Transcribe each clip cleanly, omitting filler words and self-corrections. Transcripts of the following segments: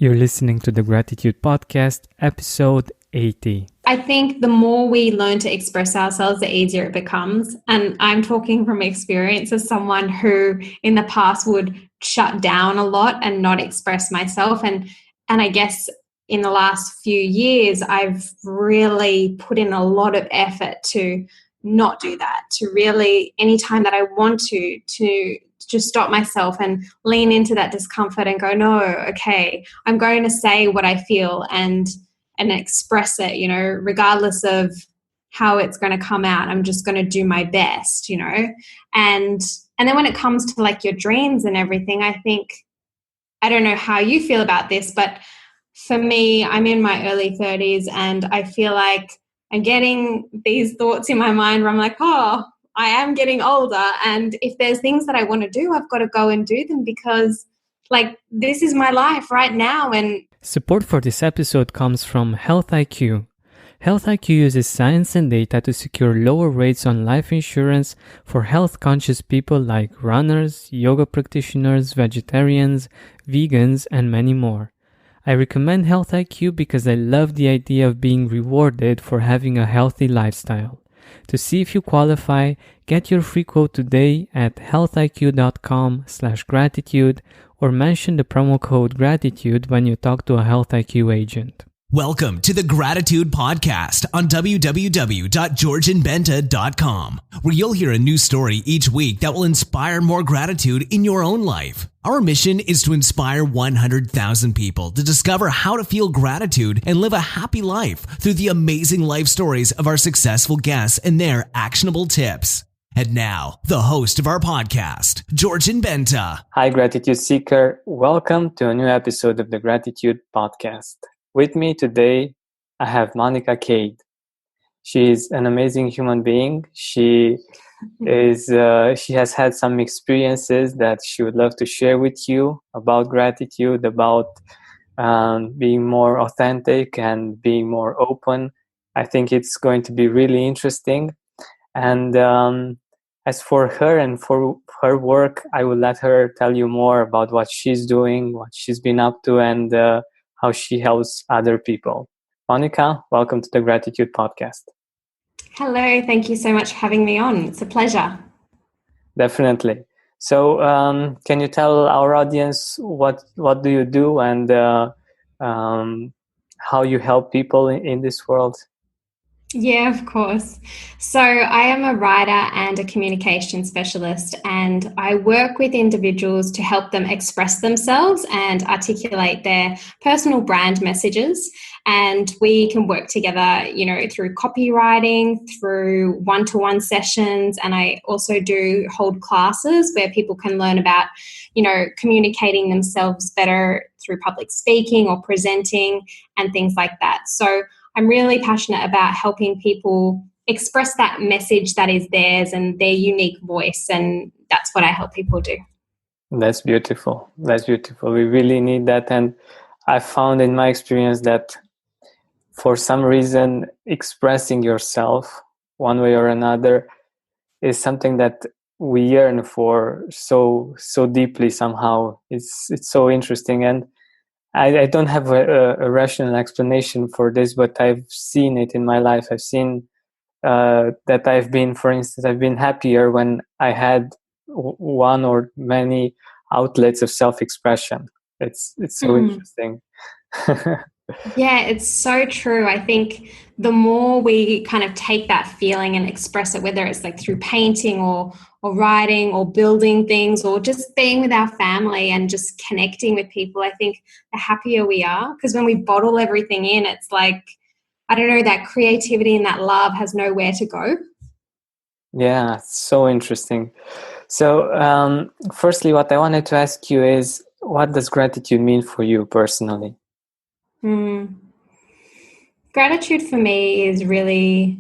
You're listening to the Gratitude Podcast, episode 80. I think the more we learn to express ourselves, the easier it becomes. And I'm talking from experience as someone who in the past would shut down a lot and not express myself. And I guess in the last few years, I've really put in a lot of effort to not do that, to really, anytime that I want to just stop myself and lean into that discomfort and go, no, okay, I'm going to say what I feel and express it, regardless of how it's going to come out. I'm just going to do my best, and then when it comes to like your dreams and everything, I think, I don't know how you feel about this, but for me, I'm in my early 30s and I feel like I'm getting these thoughts in my mind where I'm like, oh, I am getting older, and if there's things that I want to do, I've got to go and do them because like this is my life right now. And support for this episode comes from Health IQ. Health IQ uses science and data to secure lower rates on life insurance for health-conscious people like runners, yoga practitioners, vegetarians, vegans, and many more. I recommend Health IQ because I love the idea of being rewarded for having a healthy lifestyle. To see if you qualify, get your free quote today at healthiq.com/gratitude or mention the promo code GRATITUDE when you talk to a Health IQ agent. Welcome to the Gratitude Podcast on www.georgianbenta.com, where you'll hear a new story each week that will inspire more gratitude in your own life. Our mission is to inspire 100,000 people to discover how to feel gratitude and live a happy life through the amazing life stories of our successful guests and their actionable tips. And now, the host of our podcast, Georgian Benta. Hi, Gratitude Seeker. Welcome to a new episode of the Gratitude Podcast. With me today, I have Monica Kade. She is an amazing human being. She has had some experiences that she would love to share with you about gratitude, about being more authentic and being more open. I think it's going to be really interesting. And as for her and for her work, I will let her tell you more about what she's doing, what she's been up to, and how she helps other people. Monica, welcome to the Gratitude Podcast. hello, thank you so much for having me on. It's a pleasure. Definitely. So can you tell our audience what do you do and how you help people in this world? Yeah, of course. So I am a writer and a communication specialist, and I work with individuals to help them express themselves and articulate their personal brand messages. And we can work together, through copywriting, through one-to-one sessions. And I also do hold classes where people can learn about, communicating themselves better through public speaking or presenting and things like that. So I'm really passionate about helping people express that message that is theirs and their unique voice. And that's what I help people do. That's beautiful. That's beautiful. We really need that. And I found in my experience that for some reason, expressing yourself one way or another is something that we yearn for so deeply somehow. It's so interesting. And I don't have a rational explanation for this, but I've seen it in my life. I've seen that I've been happier when I had one or many outlets of self-expression. It's so interesting. Yeah, it's so true. I think the more we kind of take that feeling and express it, whether it's like through painting or writing or building things or just being with our family and just connecting with people, I think the happier we are. Because when we bottle everything in, it's like, I don't know, that creativity and that love has nowhere to go. Yeah, so interesting. So firstly, what I wanted to ask you is, what does gratitude mean for you personally? Gratitude for me is really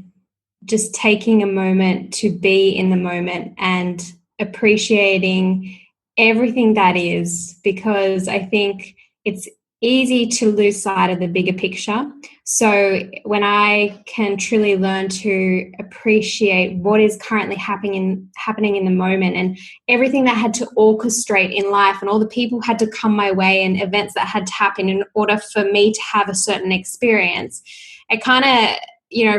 just taking a moment to be in the moment and appreciating everything that is, because I think it's easy to lose sight of the bigger picture. So when I can truly learn to appreciate what is currently happening in the moment, and everything that had to orchestrate in life, and all the people had to come my way, and events that had to happen in order for me to have a certain experience, it kind of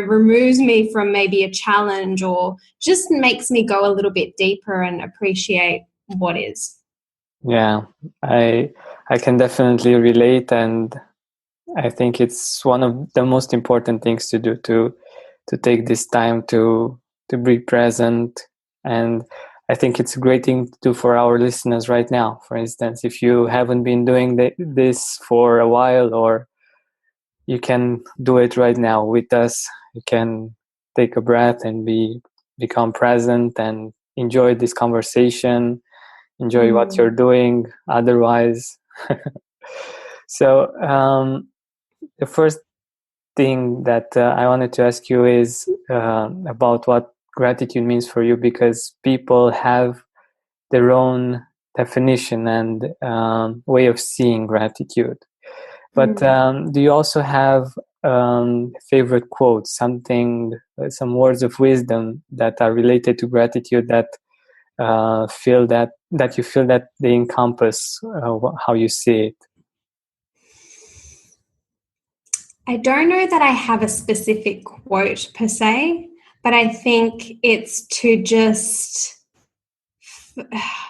removes me from maybe a challenge, or just makes me go a little bit deeper and appreciate what is. Yeah, I can definitely relate, and I think it's one of the most important things to do, to take this time to be present. And I think it's a great thing to do for our listeners right now. For instance, if you haven't been doing this for a while, or you can do it right now with us. You can take a breath and become present and enjoy this conversation, enjoy what you're doing otherwise. So the first thing that I wanted to ask you is about what gratitude means for you, because people have their own definition and way of seeing gratitude. But do you also have favorite quotes, some words of wisdom that are related to gratitude that you feel that they encompass how you see it? I don't know that I have a specific quote per se, but I think it's to just,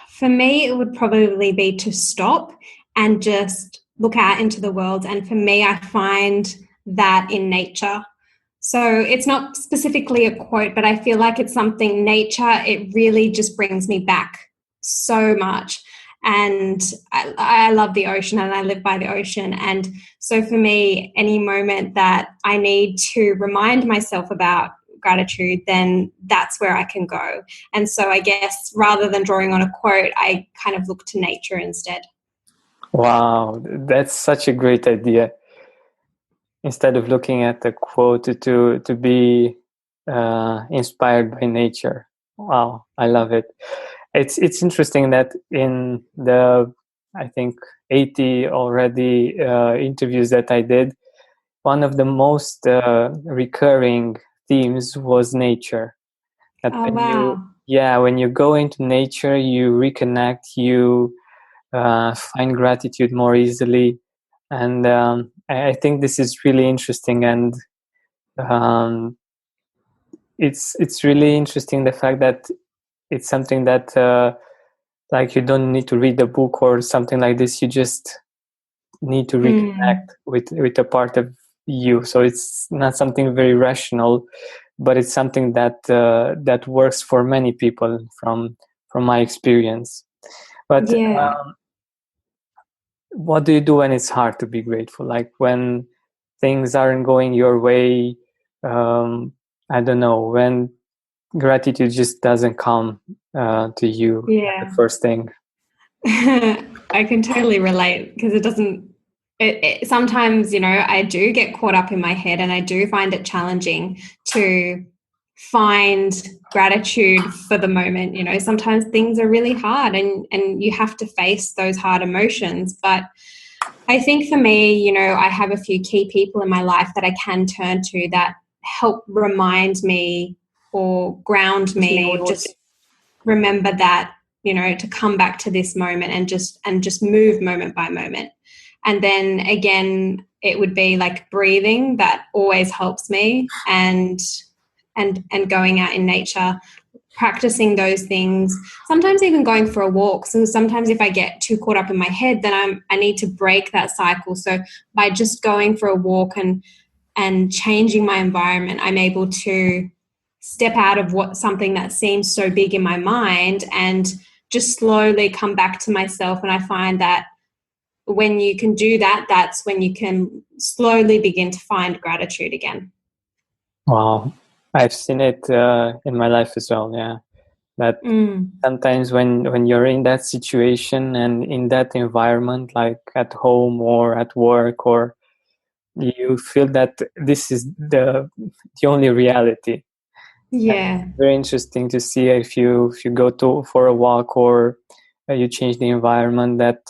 for me, it would probably be to stop and just look out into the world. And for me, I find that in nature. So it's not specifically a quote, but I feel like it's something, nature, it really just brings me back so much. And I love the ocean, and I live by the ocean. And so for me, any moment that I need to remind myself about gratitude, then that's where I can go. And so I guess rather than drawing on a quote, I kind of look to nature instead. Wow, that's such a great idea. Instead of looking at the quote, to be inspired by nature. Wow, I love it. It's interesting that in the, I think, 80 already interviews that I did, one of the most recurring themes was nature. That Oh, wow. when you go into nature, you reconnect, you find gratitude more easily. And I think this is really interesting, and it's really interesting, the fact that it's something that like, you don't need to read a book or something like this. You just need to reconnect with a part of you. So it's not something very rational, but it's something that that works for many people from my experience. But Yeah. what do you do when it's hard to be grateful? Like, when things aren't going your way, I don't know, when gratitude just doesn't come to you Yeah. the first thing. I can totally relate, because it doesn't, sometimes, I do get caught up in my head, and I do find it challenging to find gratitude for the moment. Sometimes things are really hard, and you have to face those hard emotions. But I think for me, I have a few key people in my life that I can turn to that help remind me or ground me, or just remember that, to come back to this moment and just move moment by moment. And then again, it would be like breathing, that always helps me, and going out in nature, practicing those things, sometimes even going for a walk. So sometimes if I get too caught up in my head, then I need to break that cycle. So by just going for a walk and changing my environment, I'm able to step out of something that seems so big in my mind, and just slowly come back to myself. And I find that when you can do that, that's when you can slowly begin to find gratitude again. Wow, I've seen it in my life as well. Yeah, that sometimes when you're in that situation and in that environment, like at home or at work, or you feel that this is the only reality. Yeah. It's very interesting to see, if you go for a walk, or you change the environment, that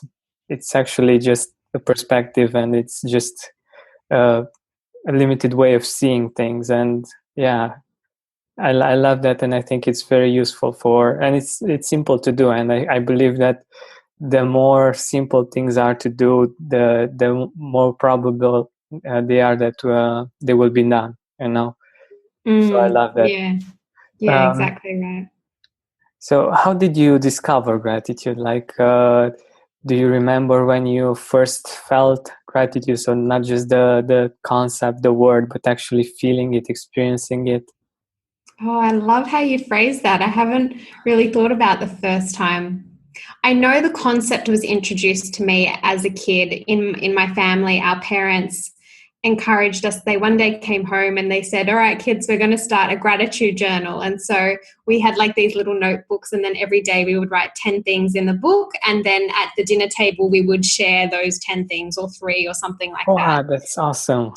it's actually just a perspective, and it's just a limited way of seeing things. And yeah, I love that, and I think it's very useful and it's simple to do. And I believe that the more simple things are to do, the more probable they are that they will be done. So I love that. Yeah, exactly right. So how did you discover gratitude? Do you remember when you first felt gratitude? So not just the concept, the word, but actually feeling it, experiencing it. Oh, I love how you phrase that. I haven't really thought about the first time. I know the concept was introduced to me as a kid in my family. Our parents encouraged us. They one day came home and they said, all right, kids, we're going to start a gratitude journal. And so we had like these little notebooks, and then every day we would write 10 things in the book. And then at the dinner table, we would share those 10 things, or 3 or something like that. Wow, that's awesome.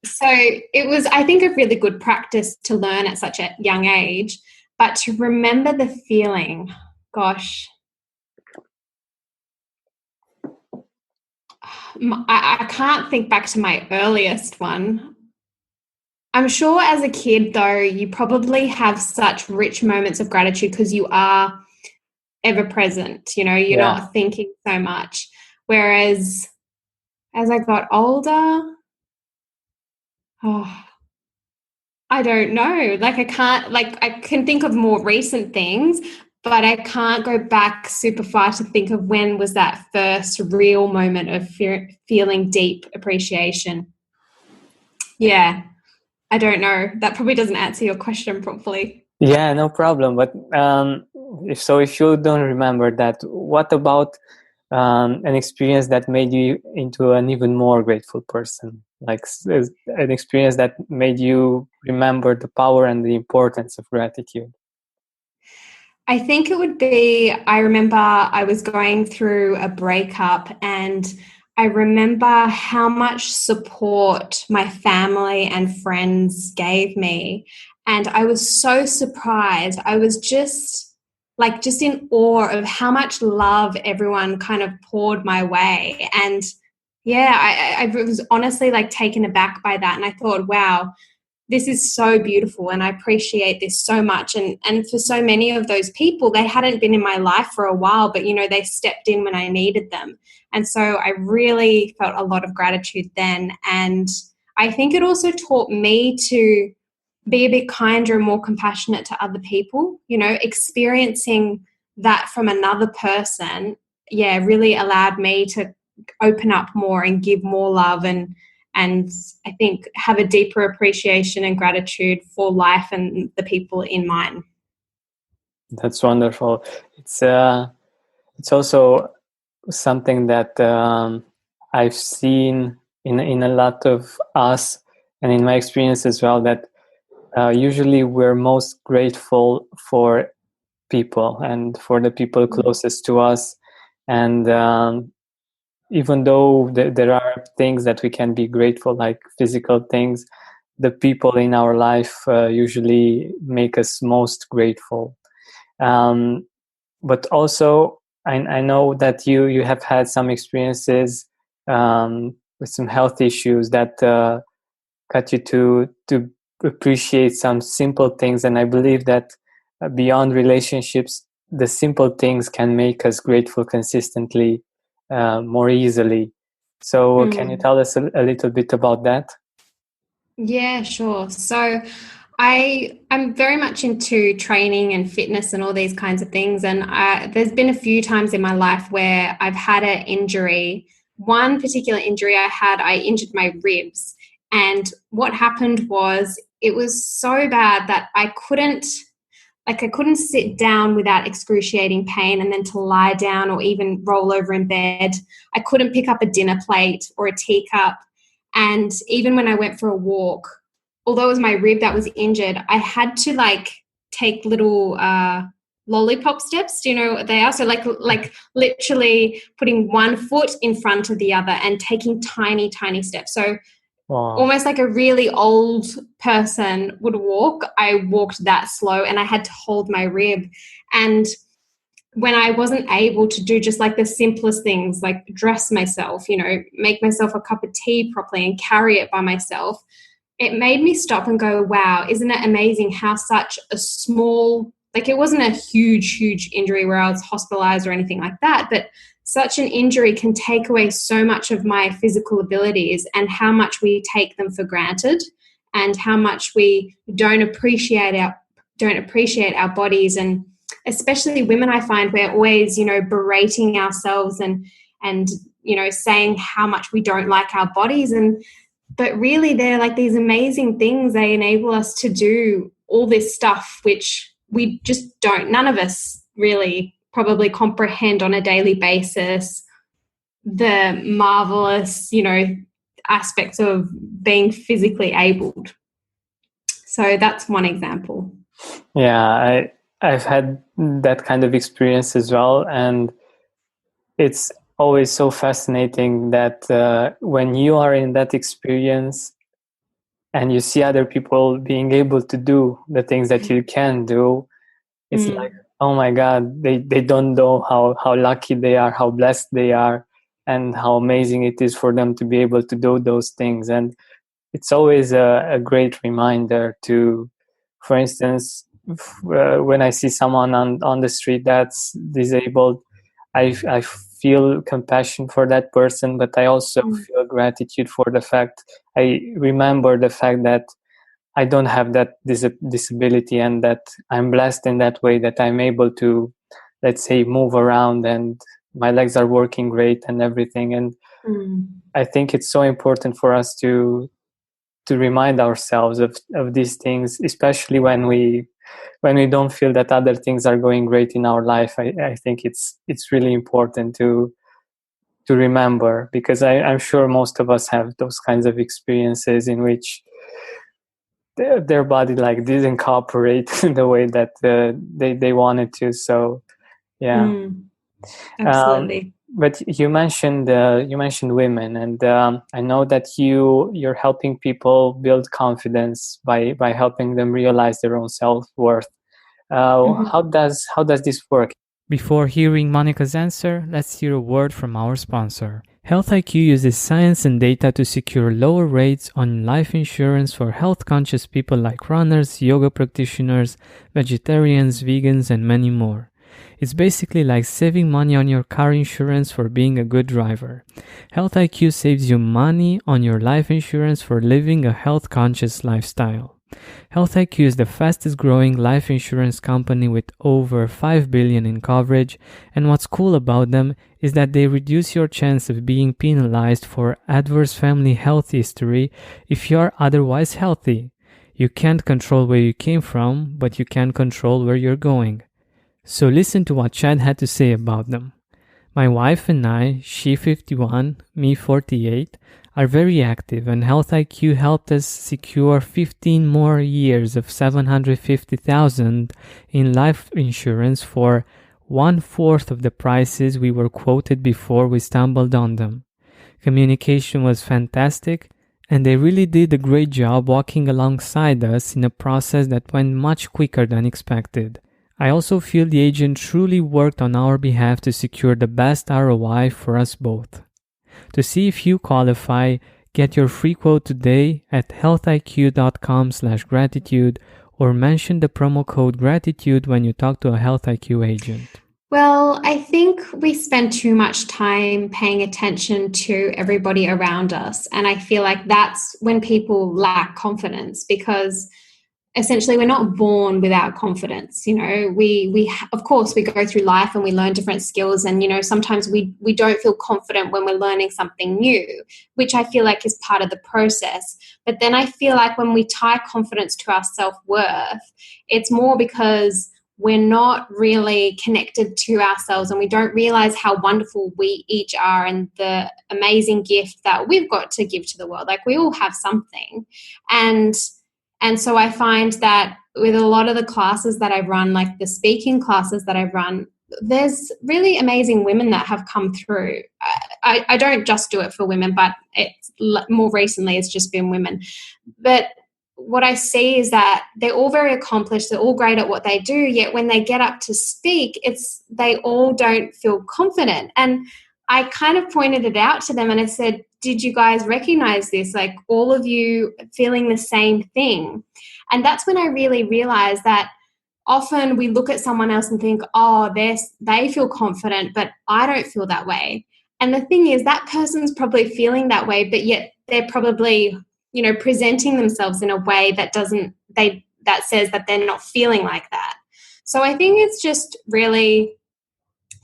So it was, I think, a really good practice to learn at such a young age. But to remember the feeling, gosh, I can't think back to my earliest one. I'm sure as a kid, though, you probably have such rich moments of gratitude because you are ever present. You know, you're not thinking so much. Whereas as I got older, I don't know. I can think of more recent things, but I can't go back super far to think of when was that first real moment of feeling deep appreciation. Yeah, I don't know. That probably doesn't answer your question properly. Yeah, no problem. But if you don't remember that, what about an experience that made you into an even more grateful person? Like an experience that made you remember the power and the importance of gratitude. I think it would be, I remember I was going through a breakup, and I remember how much support my family and friends gave me. And I was so surprised. I was just in awe of how much love everyone kind of poured my way. And yeah, I was honestly like taken aback by that. And I thought, wow, this is so beautiful, and I appreciate this so much. And for so many of those people, they hadn't been in my life for a while, but, you know, they stepped in when I needed them. And so I really felt a lot of gratitude then. And I think it also taught me to be a bit kinder and more compassionate to other people. You know, experiencing that from another person, really allowed me to open up more and give more love, and I think have a deeper appreciation and gratitude for life and the people in mine. That's wonderful. It's also something that I've seen in a lot of us, and in my experience as well, that usually we're most grateful for people and for the people closest to us. And even though there are things that we can be grateful, like physical things, the people in our life usually make us most grateful. But also, I know that you have had some experiences with some health issues that got you to appreciate some simple things. And I believe that beyond relationships, the simple things can make us grateful consistently more easily. So can you tell us a little bit about that? Yeah, sure. So I'm very much into training and fitness and all these kinds of things. And there's been a few times in my life where I've had an injury. One particular injury I injured my ribs. And what happened was, it was so bad that I couldn't sit down without excruciating pain, and then to lie down or even roll over in bed. I couldn't pick up a dinner plate or a teacup. And even when I went for a walk, although it was my rib that was injured, I had to take little lollipop steps. Do you know what they are? So like literally putting one foot in front of the other and taking tiny, tiny steps. So almost like a really old person would walk. I walked that slow, and I had to hold my rib. And when I wasn't able to do just like the simplest things, like dress myself, make myself a cup of tea properly and carry it by myself, it made me stop and go, wow, isn't it amazing how such a small, like it wasn't a huge injury where I was hospitalized or anything like that, but such an injury can take away so much of my physical abilities and how much we take them for granted and how much we don't appreciate our bodies. And especially women, I find we're always, berating ourselves and saying how much we don't like our bodies. But really they're like these amazing things. They enable us to do all this stuff, which we just none of us really probably comprehend on a daily basis, the marvelous, aspects of being physically abled. So that's one example. Yeah, I've had that kind of experience as well, and it's always so fascinating that when you are in that experience and you see other people being able to do the things that you can do, it's like, oh my God, they don't know how lucky they are, how blessed they are, and how amazing it is for them to be able to do those things. And it's always a great reminder to, for instance, when I see someone on the street that's disabled, I feel compassion for that person, but I also feel gratitude for the fact, I remember the fact that I don't have that disability and that I'm blessed in that way, that I'm able to, let's say, move around and my legs are working great and everything. And I think it's so important for us to remind ourselves of these things, especially when we don't feel that other things are going great in our life. I think it's really important to remember, because I'm sure most of us have those kinds of experiences in which their body like didn't cooperate in the way that they wanted to. So yeah. Absolutely. But you mentioned women, and I know that you're helping people build confidence by helping them realize their own self-worth. How does this work? Before hearing Monica's answer, let's hear a word from our sponsor. Health IQ uses science and data to secure lower rates on life insurance for health-conscious people like runners, yoga practitioners, vegetarians, vegans, and many more. It's basically like saving money on your car insurance for being a good driver. Health IQ saves you money on your life insurance for living a health-conscious lifestyle. Health IQ is the fastest growing life insurance company with over $5 billion in coverage, and what's cool about them is that they reduce your chance of being penalized for adverse family health history if you are otherwise healthy. You can't control where you came from, but you can control where you're going. So listen to what Chad had to say about them. My wife and I, she 51, me 48, are very active, and Health IQ helped us secure 15 more years of $750,000 in life insurance for 1/4 of the prices we were quoted before we stumbled on them. Communication was fantastic, and they really did a great job walking alongside us in a process that went much quicker than expected. I also feel the agent truly worked on our behalf to secure the best ROI for us both. To see if you qualify, get your free quote today at healthiq.com/gratitude or mention the promo code gratitude when you talk to a Health IQ agent. Well, I think we spend too much time paying attention to everybody around us. And I feel like that's when people lack confidence, because essentially we're not born without confidence. We of course we go through life and we learn different skills, and sometimes we don't feel confident when we're learning something new, which I feel like is part of the process. But then I feel like when we tie confidence to our self-worth, it's more because we're not really connected to ourselves and we don't realize how wonderful we each are and the amazing gift that we've got to give to the world. Like, we all have something. And so I find that with a lot of the classes that I've run, like the speaking classes that I've run, there's really amazing women that have come through. I don't just do it for women, but it's more recently it's just been women. But what I see is that they're all very accomplished, they're all great at what they do, yet when they get up to speak, they all don't feel confident. And I kind of pointed it out to them and I said, did you guys recognize this? Like, all of you feeling the same thing? And that's when I really realized that often we look at someone else and think, oh, they feel confident, but I don't feel that way. And the thing is, that person's probably feeling that way, but yet they're probably, presenting themselves in a way that that says that they're not feeling like that. So I think it's just really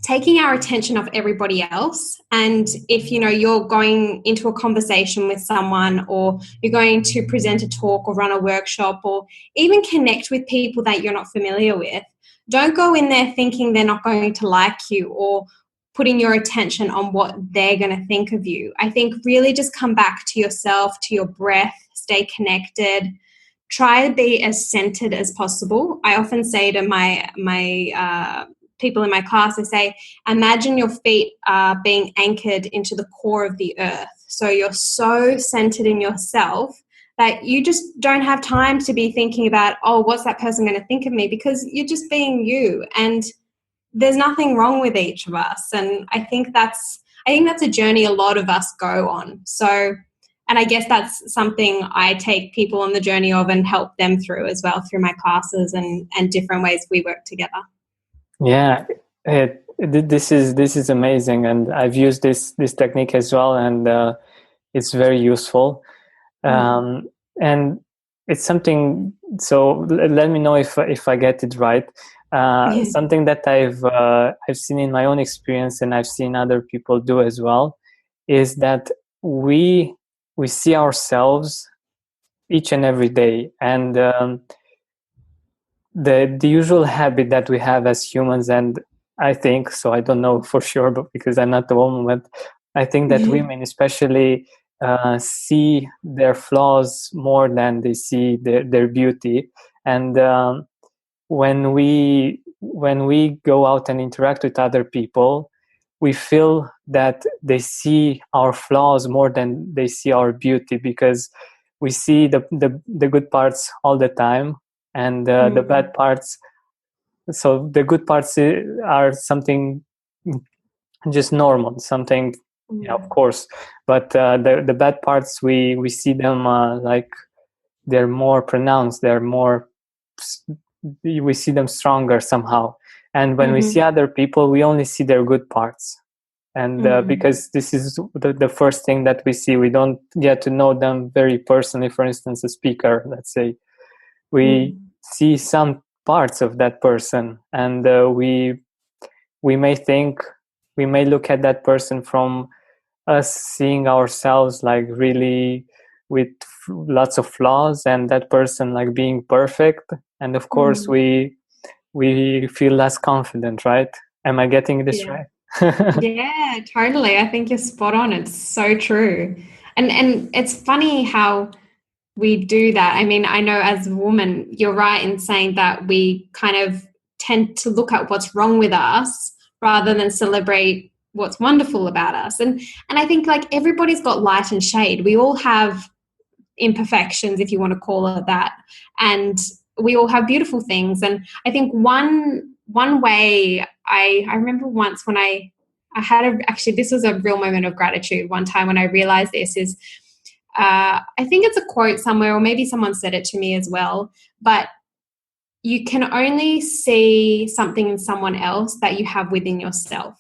taking our attention off everybody else. And if, you're going into a conversation with someone, or you're going to present a talk or run a workshop, or even connect with people that you're not familiar with, don't go in there thinking they're not going to like you, or putting your attention on what they're going to think of you. I think really just come back to yourself, to your breath, stay connected, try to be as centered as possible. I often say to my people in my class, I say, imagine your feet are being anchored into the core of the earth. So you're so centered in yourself that you just don't have time to be thinking about, oh, what's that person going to think of me? Because you're just being you, and there's nothing wrong with each of us. And I think that's a journey a lot of us go on. So, and I guess that's something I take people on the journey of and help them through as well, through my classes and different ways we work together. Yeah, this is amazing, and I've used this technique as well, and it's very useful. And it's something. So let me know if I get it right. Something that I've seen in my own experience, and I've seen other people do as well, is that we see ourselves each and every day, and the usual habit that we have as humans, and I think so, I don't know for sure, but because I'm not a woman, but I think that women especially see their flaws more than they see their beauty. And when we go out and interact with other people, we feel that they see our flaws more than they see our beauty, because we see the good parts all the time, and the bad parts. So the good parts are something just normal, something, of course, but the bad parts, we see them like they're more pronounced, we see them stronger somehow. And when we see other people, we only see their good parts. And because this is the first thing that we see, we don't get to know them very personally. For instance, a speaker, let's say, we see some parts of that person, and we may look at that person from us seeing ourselves like really with lots of flaws, and that person like being perfect, and of course we feel less confident, right? Am I getting this right? Yeah, totally. I think you're spot on. It's so true. And it's funny how we do that. I mean, I know as a woman, you're right in saying that we kind of tend to look at what's wrong with us rather than celebrate what's wonderful about us. And I think like everybody's got light and shade. We all have imperfections, if you want to call it that. And we all have beautiful things. And I think one way I remember once when I had actually, this was a real moment of gratitude one time when I realized this is, I think it's a quote somewhere, or maybe someone said it to me as well, but you can only see something in someone else that you have within yourself.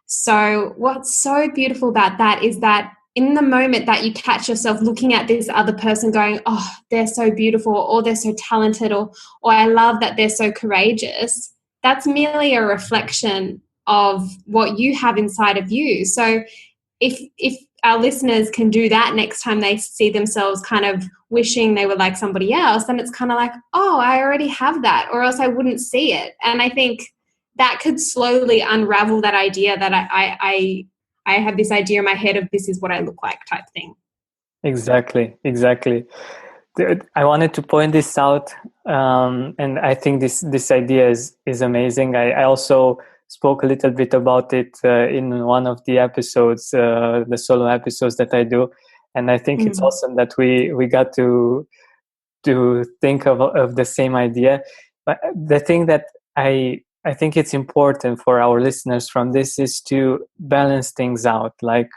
So what's so beautiful about that is that in the moment that you catch yourself looking at this other person going, oh, they're so beautiful, or they're so talented, or I love that they're so courageous, that's merely a reflection of what you have inside of you. So if our listeners can do that next time they see themselves kind of wishing they were like somebody else, then it's kind of like, oh, I already have that, or else I wouldn't see it. And I think that could slowly unravel that idea that I have this idea in my head of this is what I look like type thing. Exactly. I wanted to point this out, and I think this idea is amazing. I also spoke a little bit about it in one of the episodes, the solo episodes that I do, and I think it's awesome that we got to to think of the same idea. But the thing that I think it's important for our listeners from this is to balance things out. Like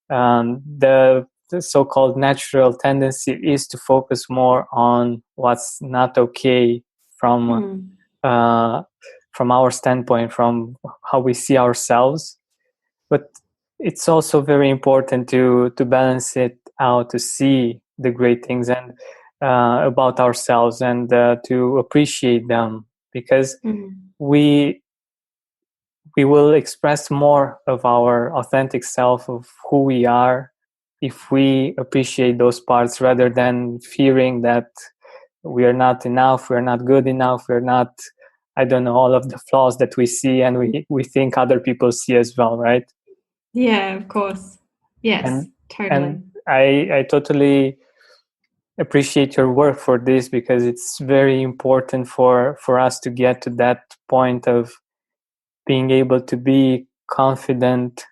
the so-called natural tendency is to focus more on what's not okay from from our standpoint, from how we see ourselves. But it's also very important to balance it out, to see the great things and about ourselves, and to appreciate them, because we we will express more of our authentic self, of who we are, if we appreciate those parts rather than fearing that we are not enough, we're not good enough, we're not, I don't know, all of the flaws that we see and we think other people see as well, right? Yeah, of course. Yes, and totally. and I totally appreciate your work for this, because it's very important for us to get to that point of being able to be confident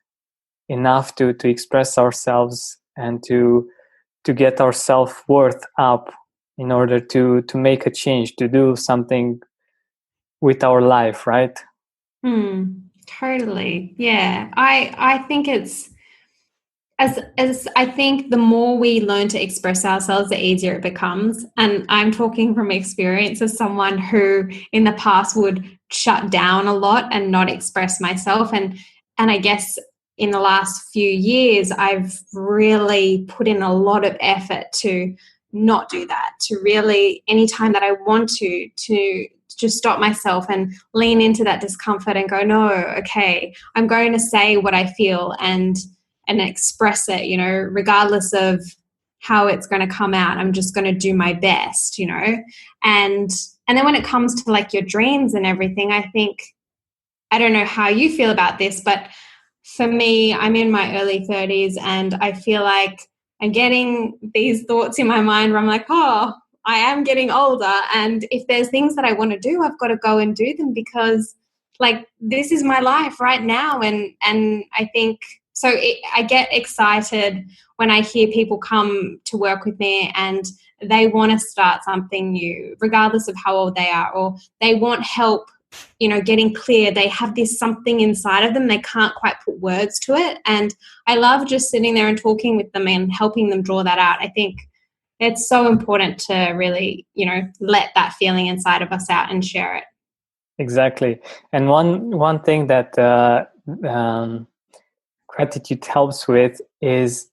enough to express ourselves and to get our self-worth up in order to make a change, to do something with our life, right? Totally. Yeah. I think it's as I think the more we learn to express ourselves, the easier it becomes. And I'm talking from experience as someone who in the past would shut down a lot and not express myself. And I guess in the last few years, I've really put in a lot of effort to not do that, to really, anytime that I want to just stop myself and lean into that discomfort and go, no, okay, I'm going to say what I feel and express it, regardless of how it's going to come out. I'm just going to do my best, and then when it comes to like your dreams and everything, I think, I don't know how you feel about this, but for me, I'm in my early 30s and I feel like I'm getting these thoughts in my mind where I'm like, oh, I am getting older, and if there's things that I want to do, I've got to go and do them, because like this is my life right now. And I think so I get excited when I hear people come to work with me and they want to start something new, regardless of how old they are, or they want help, getting clear. They have this something inside of them. They can't quite put words to it. And I love just sitting there and talking with them and helping them draw that out. I think it's so important to really, let that feeling inside of us out and share it. Exactly. And one thing that um, gratitude helps with is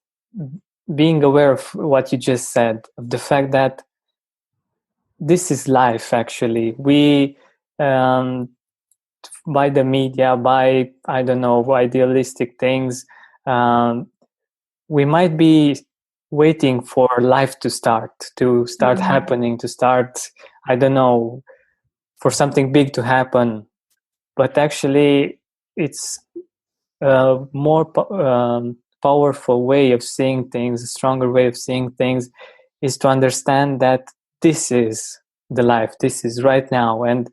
being aware of what you just said, of the fact that this is life. Actually, we by the media, by, I don't know, idealistic things, we might be waiting for life to start happening, to start, I don't know, for something big to happen. But actually, it's a more powerful way of seeing things, a stronger way of seeing things, is to understand that this is the life, this is right now. And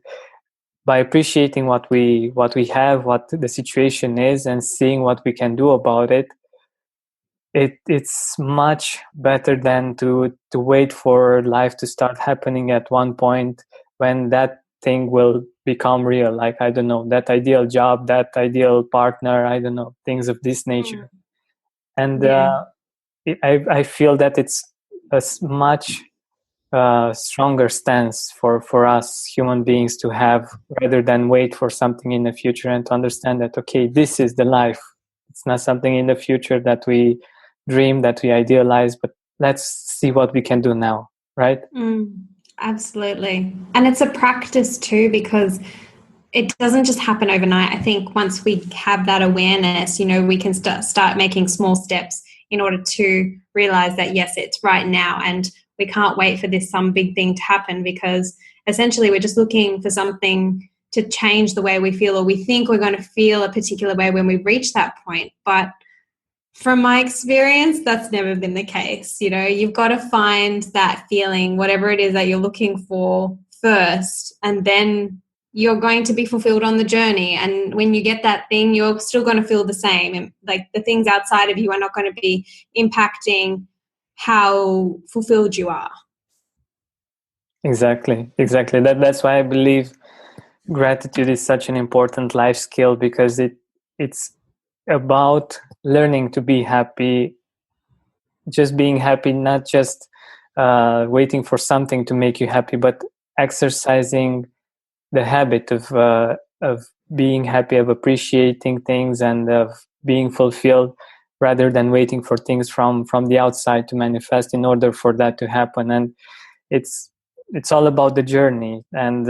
by appreciating what we have, what the situation is, and seeing what we can do about it, it's much better than to wait for life to start happening at one point when that thing will become real. Like, I don't know, that ideal job, that ideal partner, I don't know, things of this nature. And I feel that it's a much stronger stance for us human beings to have, rather than wait for something in the future, and to understand that, okay, this is the life. It's not something in the future that we dream, that we idealize, but let's see what we can do now, right? Absolutely. And it's a practice too, because it doesn't just happen overnight. I think once we have that awareness, we can start making small steps in order to realize that, yes, it's right now, and we can't wait for some big thing to happen, because essentially we're just looking for something to change the way we feel, or we think we're going to feel a particular way when we reach that point. But from my experience, that's never been the case. You've got to find that feeling, whatever it is that you're looking for first, and then you're going to be fulfilled on the journey. And when you get that thing, you're still going to feel the same. And like the things outside of you are not going to be impacting how fulfilled you are. Exactly. That's why I believe gratitude is such an important life skill, because it's about learning to be happy, just being happy, not just waiting for something to make you happy, but exercising the habit of being happy, of appreciating things, and of being fulfilled, rather than waiting for things from the outside to manifest in order for that to happen. And it's it's all about the journey. And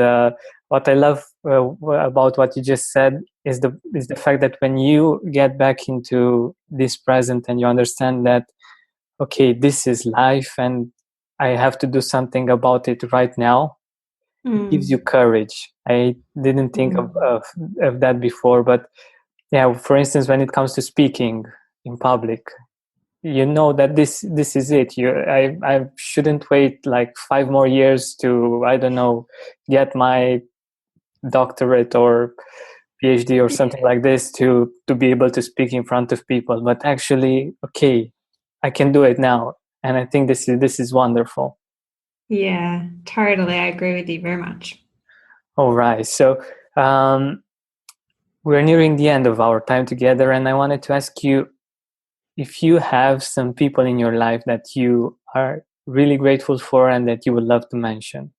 what I love about what you just said is the fact that when you get back into this present and you understand that, okay, this is life and I have to do something about it right now, it gives you courage. I didn't think of that before, but yeah, for instance, when it comes to speaking in public, you know that this is it. I shouldn't wait like 5 more years to, I don't know, get my doctorate or PhD or something like this to be able to speak in front of people. But actually, okay, I can do it now, and I think this is wonderful. Yeah, totally. I agree with you very much. All right, so we're nearing the end of our time together, and I wanted to ask you if you have some people in your life that you are really grateful for and that you would love to mention.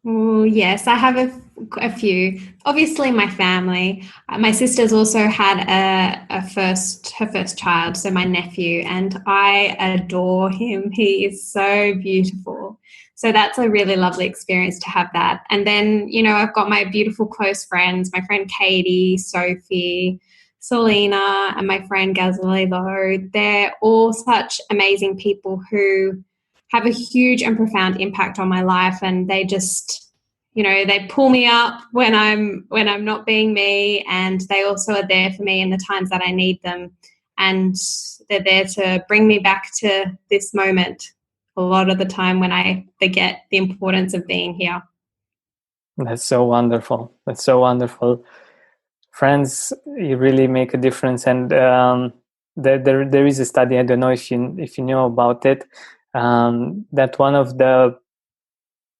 Oh, yes, I have a few. Obviously, my family. My sister's also had her first child, so my nephew, and I adore him. He is so beautiful. So that's a really lovely experience to have that. And then, I've got my beautiful close friends, my friend Kade, Sophie, Selena, and my friend Gazalilo. They're all such amazing people who have a huge and profound impact on my life, and they just, they pull me up when I'm not being me, and they also are there for me in the times that I need them, and they're there to bring me back to this moment a lot of the time when I forget the importance of being here. That's so wonderful. That's so wonderful. Friends, you really make a difference. And there is a study, I don't know if you know about it, that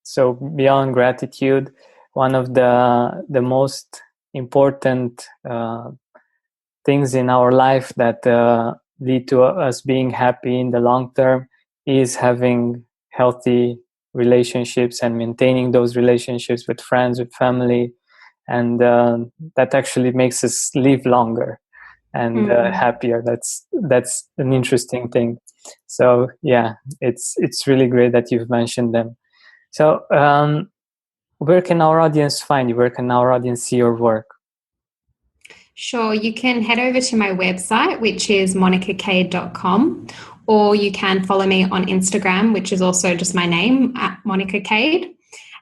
so beyond gratitude, one of the most important things in our life that lead to us being happy in the long term is having healthy relationships and maintaining those relationships with friends, with family, and that actually makes us live longer and happier. That's an interesting thing. So yeah, it's really great that you've mentioned them. So where can our audience find you? Where can our audience see your work? Sure, you can head over to my website, which is monicakade.com, or you can follow me on Instagram, which is also just my name, @MonicaKade.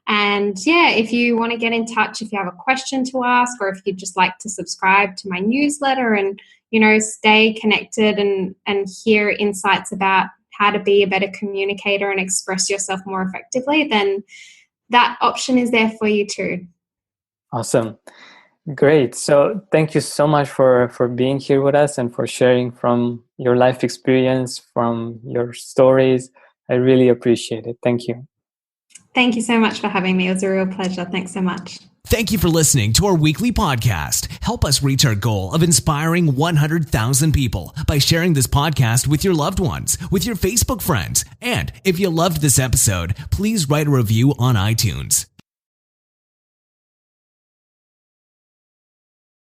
And yeah, if you want to get in touch, if you have a question to ask, or if you'd just like to subscribe to my newsletter and, stay connected and hear insights about how to be a better communicator and express yourself more effectively, then that option is there for you too. Awesome. Great. So thank you so much for being here with us and for sharing from your life experience, from your stories. I really appreciate it. Thank you. Thank you so much for having me. It was a real pleasure. Thanks so much. Thank you for listening to our weekly podcast. Help us reach our goal of inspiring 100,000 people by sharing this podcast with your loved ones, with your Facebook friends. And if you loved this episode, please write a review on iTunes.